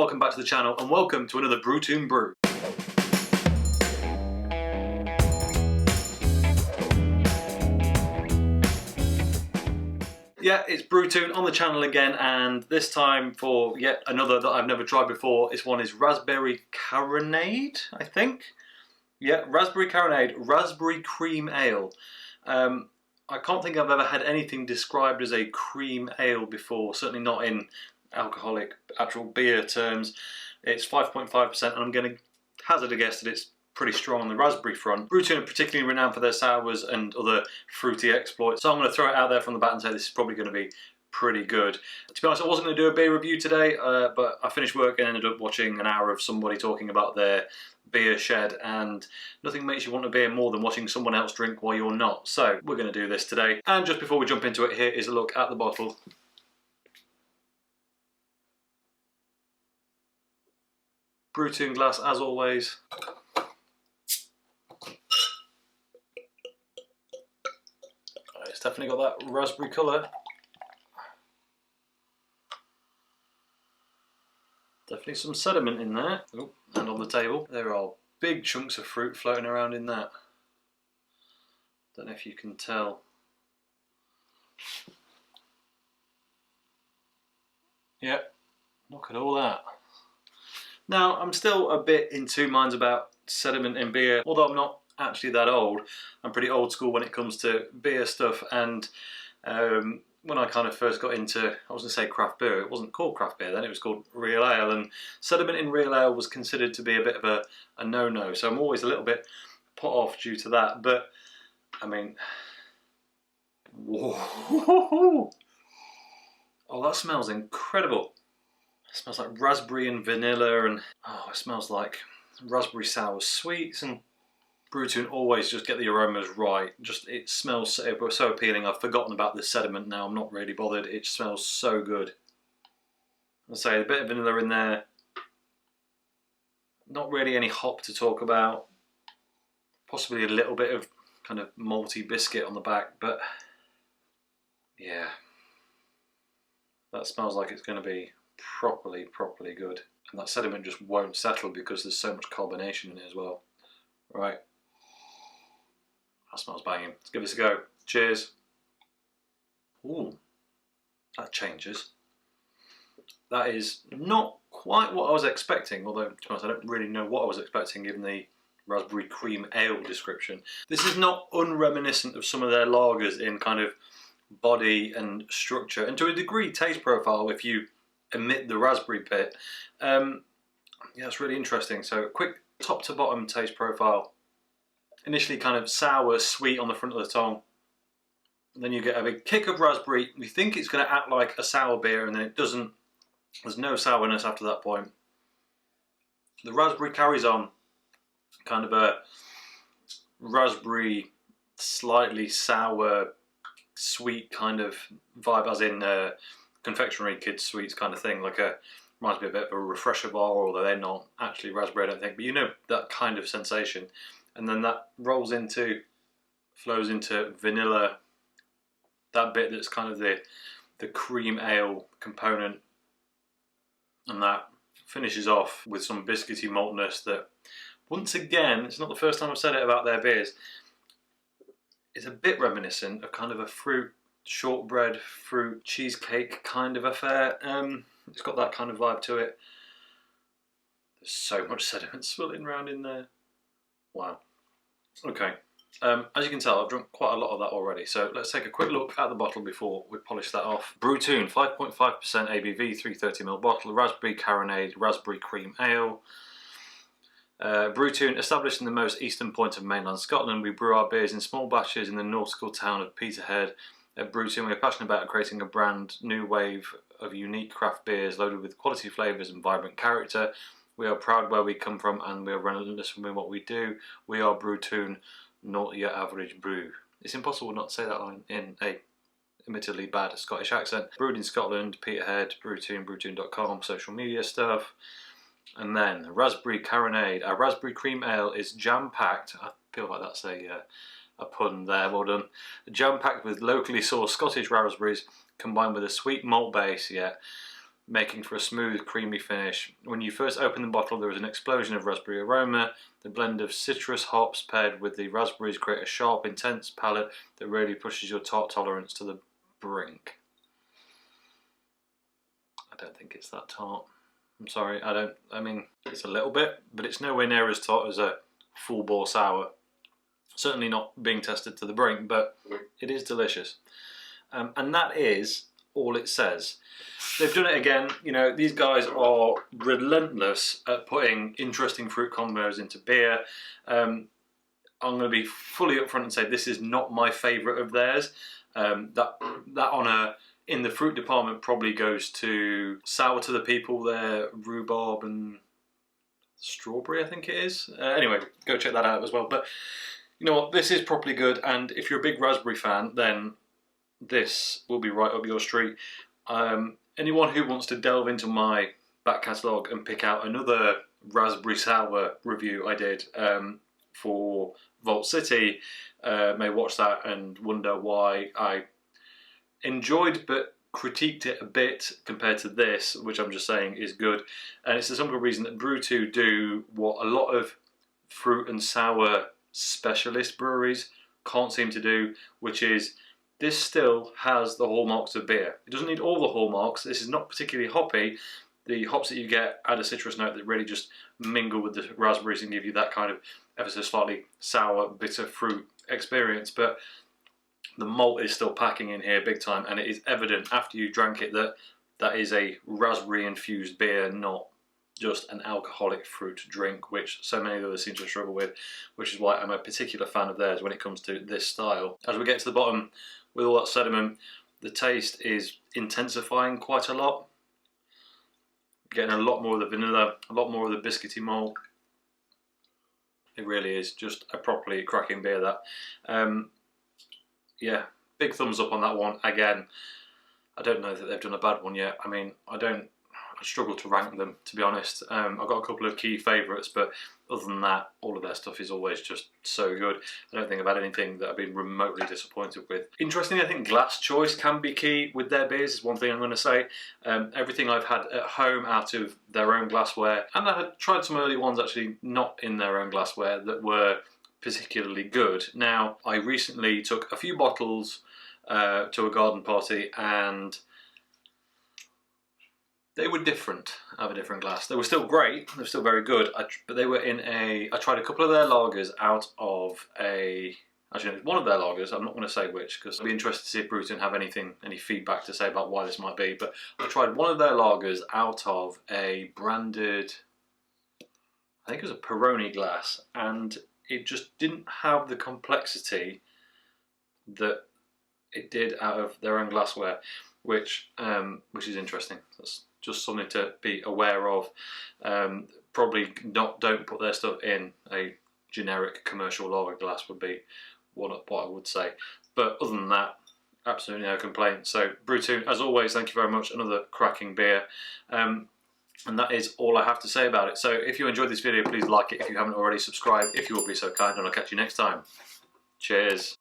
welcome back to the channel and welcome to another Brew Toon Brew. Yeah, it's Brew Toon on the channel again, and this time for yet another that I've never tried before. This one is Raspberry Carronade, I think. Yeah, Raspberry Carronade, Raspberry Cream Ale. I can't think I've ever had anything described as a cream ale before, certainly not in alcoholic, actual beer terms. It's 5.5% and I'm going to hazard a guess that it's pretty strong on the raspberry front. Brew Toon are particularly renowned for their sours and other fruity exploits, so I'm going to throw it out there from the bat and say this is probably going to be pretty good. To be honest, I wasn't going to do a beer review today, but I finished work and ended up watching an hour of somebody talking about their beer shed, and nothing makes you want a beer more than watching someone else drink while you're not. So we're going to do this today. And just before we jump into it, here is a look at the bottle. Brew Toon glass as always. It's definitely got that raspberry colour. Definitely some sediment in there. Oh, and on the table. There are big chunks of fruit floating around in that. Don't know if you can tell. Yep, look at all that. Now, I'm still a bit in two minds about sediment in beer. Although I'm not actually that old, I'm pretty old school when it comes to beer stuff, and when I kind of first got into, I was going to say craft beer, it wasn't called craft beer then, it was called real ale, and sediment in real ale was considered to be a bit of a no-no, so I'm always a little bit put off due to that. But I mean, whoa. Oh, that smells incredible. It smells like raspberry and vanilla, and oh, it smells like raspberry sour sweets, and Brew Toon always just get the aromas right. Just, it smells so appealing. I've forgotten about the sediment now. I'm not really bothered. It smells so good. I'll say a bit of vanilla in there. Not really any hop to talk about. Possibly a little bit of kind of malty biscuit on the back, but yeah, that smells like it's going to be properly good. And that sediment just won't settle because there's so much carbonation in it as well. Right. That smells banging. Let's give this a go. Cheers. Ooh, that changes. That is not quite what I was expecting, although to be honest, I don't really know what I was expecting given the raspberry cream ale description. This is not unreminiscent of some of their lagers in kind of body and structure, and to a degree taste profile if you omit the raspberry bit. Yeah, it's really interesting. So quick top to bottom taste profile. Initially kind of sour, sweet on the front of the tongue. And then you get a big kick of raspberry. You think it's going to act like a sour beer, and then it doesn't. There's no sourness after that point. The raspberry carries on kind of a raspberry, slightly sour, sweet kind of vibe, as in confectionery kids sweets kind of thing. Like reminds me a bit of a refresher bar, although they're not actually raspberry, I don't think. But you know, that kind of sensation. And then that flows into vanilla, that bit that's kind of the cream ale component, and that finishes off with some biscuity maltness that, once again, it's not the first time I've said it about their beers, it's a bit reminiscent of kind of a fruit shortbread, fruit cheesecake kind of affair. It's got that kind of vibe to it. There's so much sediment swirling around in there. Wow. Okay, as you can tell, I've drunk quite a lot of that already, so let's take a quick look at the bottle before we polish that off. Brew Toon, 5.5% ABV, 330ml bottle, Raspberry Carronade, Raspberry Cream Ale. Brew Toon, established in the most eastern point of mainland Scotland, we brew our beers in small batches in the nautical town of Peterhead. At Brew Toon, we are passionate about creating a brand new wave of unique craft beers loaded with quality flavours and vibrant character. We are proud where we come from, and we are relentless in what we do. We are Brew Toon, not your average brew. It's impossible not to say that line in a admittedly bad Scottish accent. Brewed in Scotland, Peterhead, Brew Toon, brewtoon.com, social media stuff. And then Raspberry Carronade. Our raspberry cream ale is jam-packed. I feel like that's a pun there, well done. Jam-packed with locally sourced Scottish raspberries combined with a sweet malt base. Yeah, making for a smooth, creamy finish. When you first open the bottle, there is an explosion of raspberry aroma. The blend of citrus hops paired with the raspberries create a sharp, intense palate that really pushes your tart tolerance to the brink. I don't think it's that tart. I'm sorry, I mean, it's a little bit, but it's nowhere near as tart as a full bore sour. Certainly not being tested to the brink, but it is delicious. And that is all it says. They've done it again. You know, these guys are relentless at putting interesting fruit combos into beer. I'm going to be fully upfront and say this is not my favourite of theirs. That honour in the fruit department probably goes to Sour to the People there, rhubarb and strawberry, I think it is. Anyway, go check that out as well. But you know what, this is properly good, and if you're a big raspberry fan, then this will be right up your street. Anyone who wants to delve into my back catalogue and pick out another raspberry sour review I did for Vault City may watch that and wonder why I enjoyed but critiqued it a bit compared to this, which I'm just saying is good. And it's the simple reason that Brew Toon do what a lot of fruit and sour specialist breweries can't seem to do, which is this still has the hallmarks of beer. It doesn't need all the hallmarks. This is not particularly hoppy. The hops that you get add a citrus note that really just mingle with the raspberries and give you that kind of ever so slightly sour, bitter fruit experience. But the malt is still packing in here big time, and it is evident after you drank it that that is a raspberry infused beer, not just an alcoholic fruit drink, which so many others seem to struggle with, which is why I'm a particular fan of theirs when it comes to this style. As we get to the bottom, with all that sediment, the taste is intensifying quite a lot. Getting a lot more of the vanilla, a lot more of the biscuity malt. It really is just a properly cracking beer, that. Yeah, big thumbs up on that one. Again, I don't know that they've done a bad one yet. I mean, I struggle to rank them, to be honest. I've got a couple of key favourites, but other than that, all of their stuff is always just so good. I don't think I've had anything that I've been remotely disappointed with. Interestingly, I think glass choice can be key with their beers, is one thing I'm going to say. Everything I've had at home out of their own glassware, and I had tried some early ones actually not in their own glassware that were particularly good. Now, I recently took a few bottles to a garden party, and they were different out of a different glass. They were still great, they were still very good, but they were in a... I tried a couple of their lagers out of a... Actually, one of their lagers, I'm not going to say which, because I'd be interested to see if Brew Toon have any feedback to say about why this might be, but I tried one of their lagers out of a branded... I think it was a Peroni glass, and it just didn't have the complexity that it did out of their own glassware, which is interesting. That's just something to be aware of. Probably don't put their stuff in a generic commercial lager glass would be what I would say. But other than that, absolutely no complaint. So Brew Toon, as always, thank you very much. Another cracking beer. And that is all I have to say about it. So if you enjoyed this video, please like it. If you haven't already, subscribe if you will be so kind, and I'll catch you next time. Cheers.